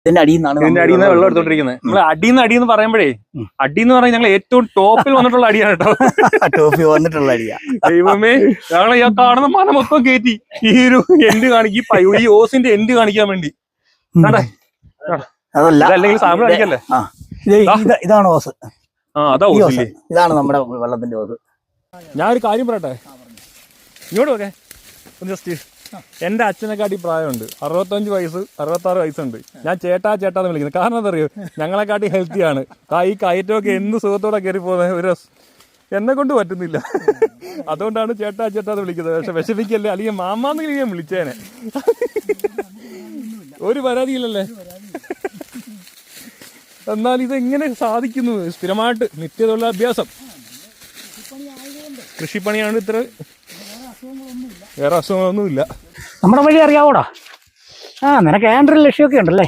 ഇതിന്റെ അടിയിൽ നിന്നാണ് വെള്ളം എടുത്തോണ്ടിരിക്കുന്നത്. നമ്മള് അടിന്ന് പറയുമ്പോഴേ അടിന്ന് പറഞ്ഞാൽ ഞങ്ങൾ ഏറ്റവും ടോപ്പിൽ വന്നിട്ടുള്ള അടിയാണ് കേട്ടോ. ടോപ്പി വന്നിട്ടുള്ള അടിയാ. ദൈവമേ, ഞങ്ങളെ ഈ കാണുന്ന മന മൊത്തം കയറ്റി ഈ ഒരു എൻഡ് കാണിക്കും, ഈ ഓസിന്റെ എൻഡ് കാണിക്കാൻ വേണ്ടി. അതല്ല, അല്ലെങ്കിൽ സാമ്പിൾ അടിക്കല്ലേ. ഇതാണ് ഓസ്. അതാ ഓസ്. ഇതാണ് നമ്മുടെ വെള്ളത്തിന്റെ ഓസ്. ഞാൻ ഒരു കാര്യം പറയട്ടെ, ഇങ്ങോട്ട് നോക്കേ ജസ്റ്റ്. എന്റെ അച്ഛനെക്കാട്ടി പ്രായമുണ്ട്, 65 വയസ്സ് 66 വയസ്സുണ്ട്. ഞാൻ ചേട്ടാന്ന് വിളിക്കുന്നത്. കാരണം എന്താ അറിയോ, ഞങ്ങളെക്കാട്ടി ഹെൽത്തിയാണ്. ഈ കയറ്റമൊക്കെ എന്ത് സുഖത്തോടെ കയറി പോകുന്നത്. ഒരു എന്നെ കൊണ്ട് പറ്റുന്നില്ല, അതുകൊണ്ടാണ് ചേട്ടാന്ന് വിളിക്കുന്നത്. പക്ഷെ വിഷമിക്കല്ലേ, അല്ലെങ്കിൽ മാമാന്നെങ്കിലും ഞാൻ വിളിച്ചേനെ. ഒരു പരാതിയില്ലല്ലേ. എന്നാൽ ഇതെങ്ങനെ സാധിക്കുന്നു? സ്ഥിരമായിട്ട് നിത്യതൊഴിൽ അഭ്യാസം, കൃഷിപ്പണിയാണ്. ഇത്ര വേറെ അസുഖങ്ങളൊന്നുമില്ല. നമ്മുടെ വഴി അറിയാവോടാ? നിനക്ക് ആൻഡ്രോയിഡ് ലക്ഷ്യമൊക്കെ ഉണ്ടല്ലേ?